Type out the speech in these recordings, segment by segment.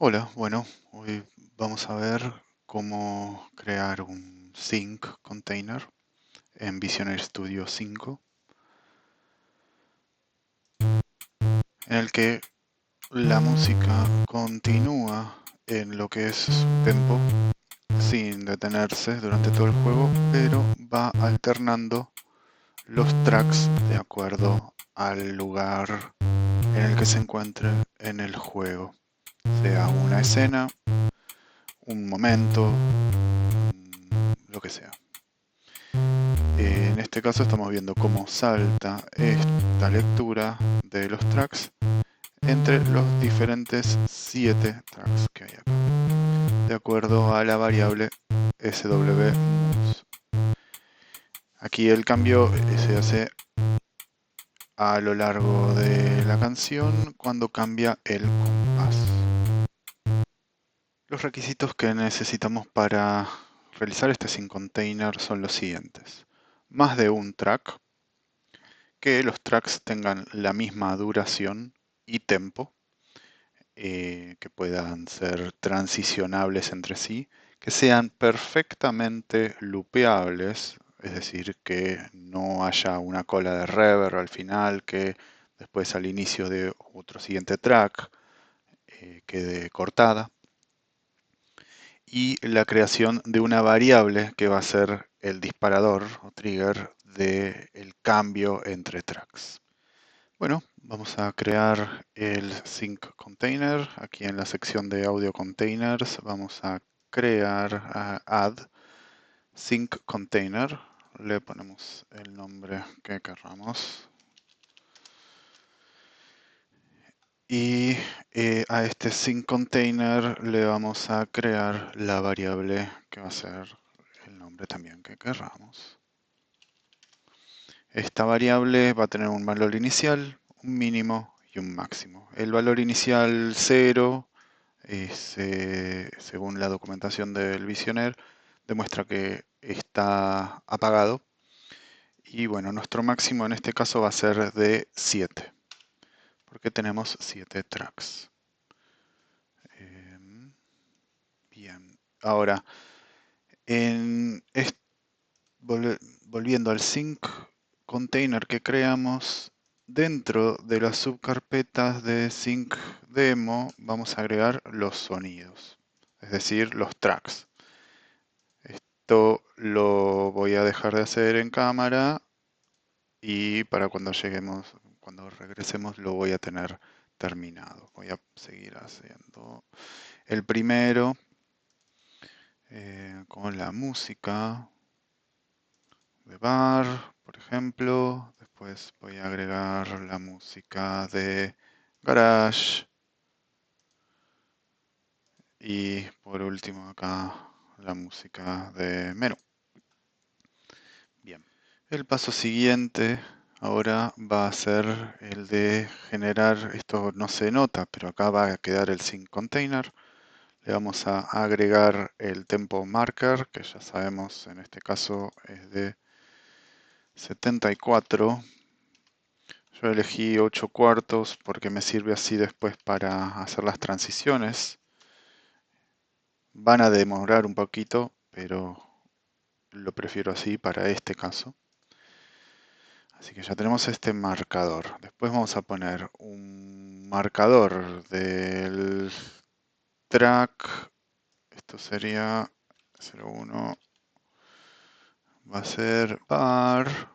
Hola, bueno, hoy vamos a ver cómo crear un sync container en Visionary Studio 5, en el que la música continúa en lo que es su tempo sin detenerse durante todo el juego, pero va alternando los tracks de acuerdo al lugar en el que se encuentre en el juego, sea una escena, un momento, lo que sea. En este caso estamos viendo cómo salta esta lectura de los tracks entre los diferentes 7 tracks que hay acá, de acuerdo a la variable swMoves. Aquí el cambio se hace a lo largo de la canción cuando cambia el compás. Los requisitos que necesitamos para realizar este sync container son los siguientes: más de un track, que los tracks tengan la misma duración y tempo, que puedan ser transicionables entre sí, que sean perfectamente loopeables, es decir, que no haya una cola de reverb al final que después al inicio de otro siguiente track quede cortada, y la creación de una variable que va a ser el disparador o trigger del cambio entre tracks. Bueno, vamos a crear el sync container. Aquí en la sección de audio containers vamos a crear add sync container. Le ponemos el nombre que queramos. Y a este sync container le vamos a crear la variable que va a ser el nombre también que queramos. Esta variable va a tener un valor inicial, un mínimo y un máximo. El valor inicial 0 es, según la documentación del Visioner, demuestra que está apagado. Y bueno, nuestro máximo en este caso va a ser de 7, porque tenemos 7 tracks. Bien, ahora, volviendo al sync container que creamos, dentro de las subcarpetas de sync demo vamos a agregar los sonidos, es decir, los tracks. Esto lo voy a dejar de hacer en cámara y para cuando regresemos lo voy a tener terminado. Voy a seguir haciendo el primero con la música de bar, por ejemplo. Después voy a agregar la música de garage. Y por último acá la música de menú. Bien. El paso siguiente ahora va a ser el de generar, esto no se nota, pero acá va a quedar el sync container. Le vamos a agregar el tempo marker, que ya sabemos en este caso es de 74. Yo elegí 8 cuartos porque me sirve así después para hacer las transiciones. Van a demorar un poquito, pero lo prefiero así para este caso. Así que ya tenemos este marcador. Después vamos a poner un marcador del track. Esto sería 01. Va a ser bar.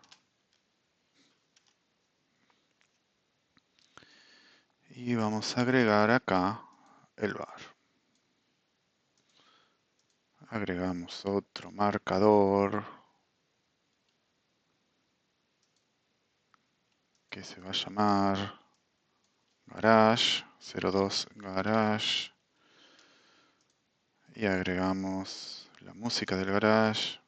Y vamos a agregar acá el bar. Agregamos otro marcador que se va a llamar garage, 02 garage. Y agregamos la música del garage.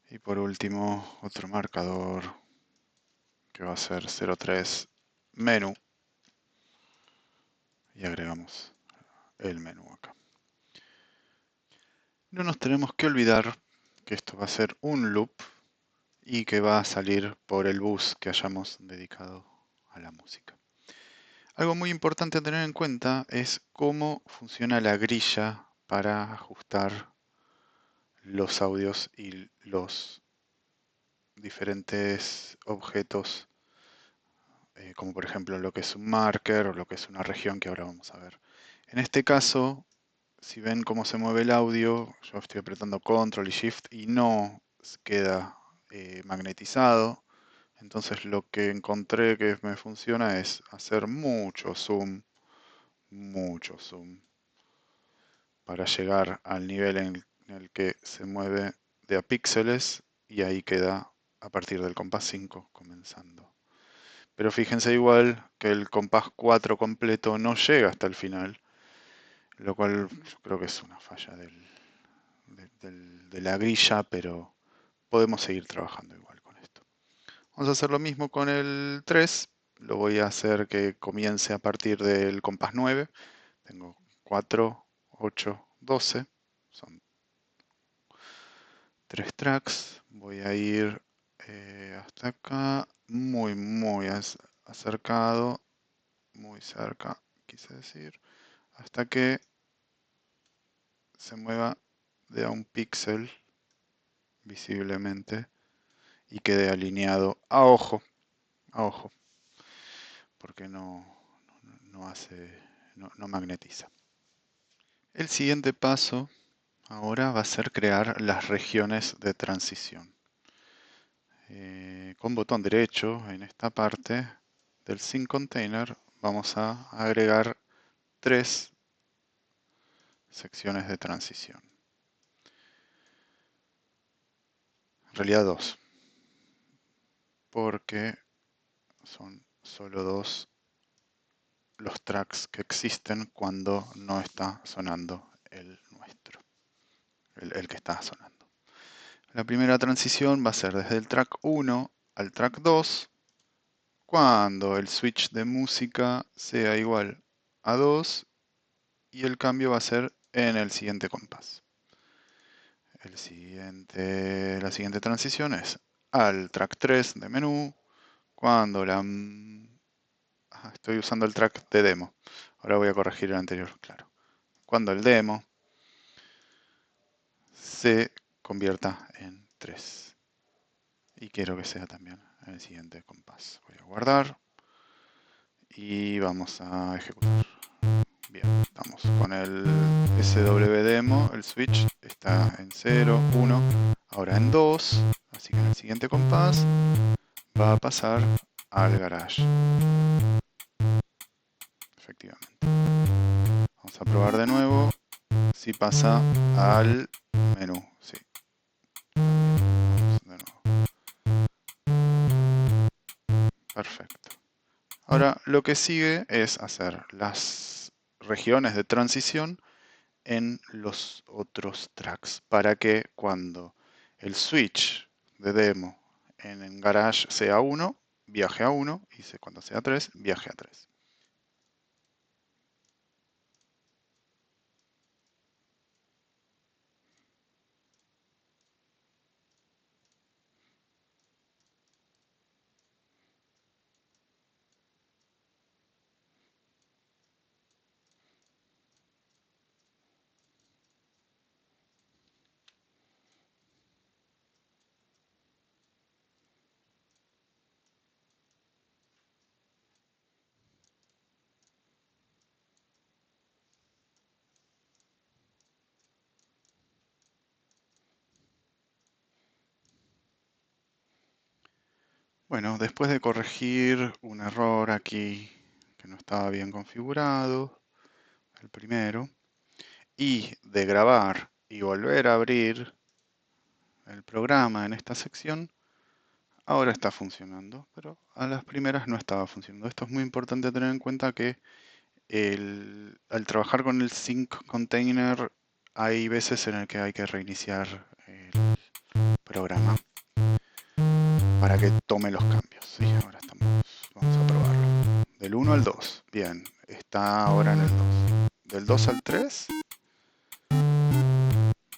Y por último, otro marcador que va a ser 03 menú. Y agregamos el menú acá. No nos tenemos que olvidar que esto va a ser un loop y que va a salir por el bus que hayamos dedicado a la música. Algo muy importante a tener en cuenta es cómo funciona la grilla para ajustar los audios y los diferentes objetos, como por ejemplo lo que es un marker o lo que es una región que ahora vamos a ver. En este caso, si ven cómo se mueve el audio, yo estoy apretando Control y Shift y no queda magnetizado. Entonces lo que encontré que me funciona es hacer mucho zoom, para llegar al nivel en el que se mueve de a píxeles y ahí queda a partir del compás 5 comenzando. Pero fíjense igual que el compás 4 completo no llega hasta el final, lo cual yo creo que es una falla de la grilla, pero podemos seguir trabajando igual con esto. Vamos a hacer lo mismo con el 3. Lo voy a hacer que comience a partir del compás 9. Tengo 4, 8, 12. Son 3 tracks. Voy a ir hasta acá. Muy acercado. Muy cerca, quise decir. Hasta que se mueva de a un píxel visiblemente y quede alineado a ojo, porque no hace, no magnetiza. El siguiente paso ahora va a ser crear las regiones de transición. Con botón derecho en esta parte del Sync Container vamos a agregar 3 secciones de transición. En realidad 2, porque son solo 2 los tracks que existen cuando no está sonando el nuestro, el que está sonando. La primera transición va a ser desde el track 1 al track 2, cuando el switch de música sea igual a 2 y el cambio va a ser en el siguiente compás. La siguiente transición es al track 3 de menú, cuando estoy usando el track de demo. Ahora voy a corregir el anterior, claro. Cuando el demo se convierta en 3. Y quiero que sea también en el siguiente compás. Voy a guardar y vamos a ejecutar. Bien, estamos con el SW-demo, el switch está en 0, 1, ahora en 2, así que en el siguiente compás va a pasar al garage. Efectivamente. Vamos a probar de nuevo si pasa al menú. Sí. Vamos de nuevo. Perfecto. Ahora lo que sigue es hacer las regiones de transición en los otros tracks para que cuando el switch de demo en Garage sea 1, viaje a 1 y cuando sea 3, viaje a 3. Bueno, después de corregir un error aquí que no estaba bien configurado, el primero, y de grabar y volver a abrir el programa en esta sección, ahora está funcionando, pero a las primeras no estaba funcionando. Esto es muy importante tener en cuenta que al trabajar con el sync container hay veces en el que hay que reiniciar el programa para que tome los cambios. ¿Sí? Ahora vamos a probarlo. Del 1 al 2. Bien, está ahora en el 2. Del 2 al 3.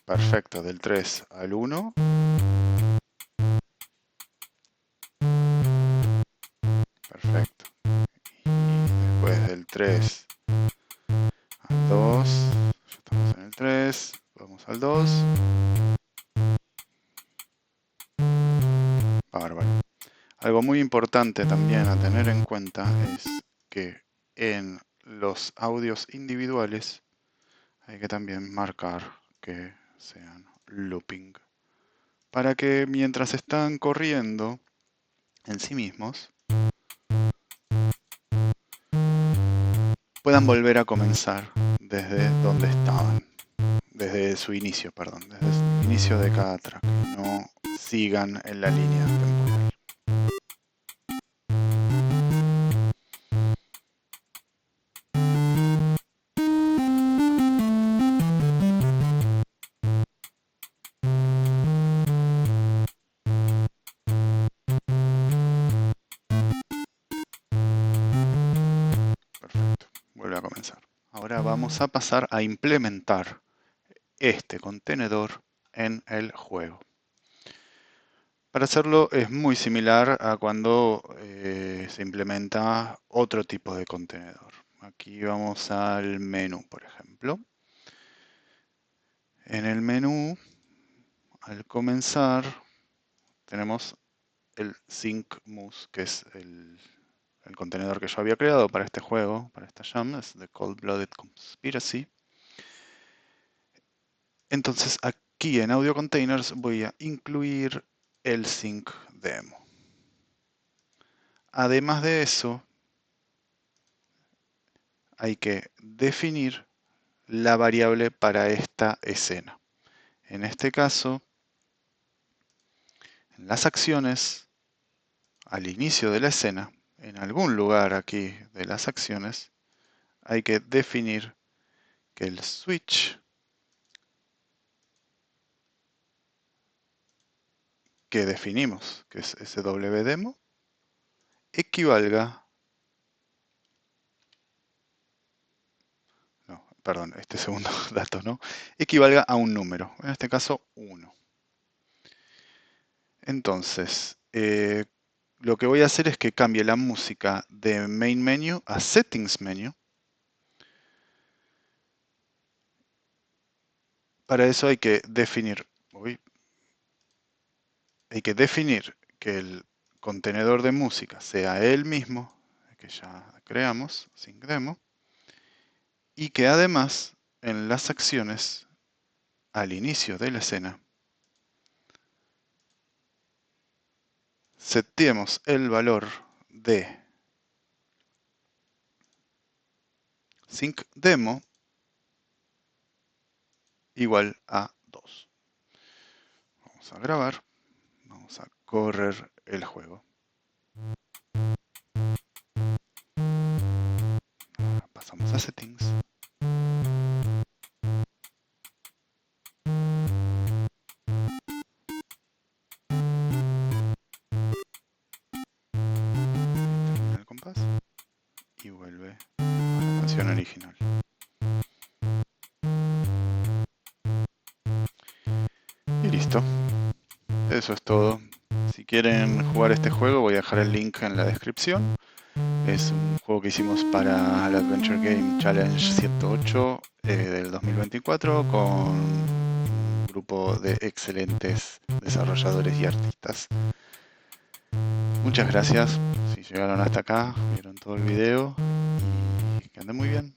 Perfecto, del 3 al 1. Perfecto. Y después 3 al 2, ya estamos en el 3, vamos al 2. Bárbaro. Algo muy importante también a tener en cuenta es que en los audios individuales hay que también marcar que sean looping, para que mientras están corriendo en sí mismos puedan volver a comenzar desde donde estaban, desde su inicio, perdón, desde el inicio de cada track, no sigan en la línea temporal. Perfecto, vuelve a comenzar. Ahora vamos a pasar a implementar este contenedor en el juego. Para hacerlo es muy similar a cuando se implementa otro tipo de contenedor. Aquí vamos al menú, por ejemplo. En el menú, al comenzar, tenemos el SyncMus, que es el contenedor que yo había creado para este juego, para esta jam, es The Cold-Blooded Conspiracy. Entonces aquí en Audio Containers voy a incluir el sync demo. Además de eso, hay que definir la variable para esta escena. En este caso, en las acciones, al inicio de la escena, en algún lugar aquí de las acciones, hay que definir que el switch que definimos, que es swdemo, equivalga, no, perdón, este segundo dato, ¿no? Equivalga a un número, en este caso 1. Entonces, lo que voy a hacer es que cambie la música de Main Menu a Settings Menu. Para eso hay que definir, que el contenedor de música sea el mismo que ya creamos, SyncDemo, y que además en las acciones, al inicio de la escena, setemos el valor de SyncDemo igual a 2. Vamos a grabar, vamos a correr el juego. Ahora pasamos a Settings. Termina el compás y vuelve a la canción original. Y listo. Eso es todo. Si quieren jugar este juego, voy a dejar el link en la descripción. Es un juego que hicimos para el Adventure Game Challenge 108 del 2024 con un grupo de excelentes desarrolladores y artistas. Muchas gracias si llegaron hasta acá, vieron todo el video y que anden muy bien.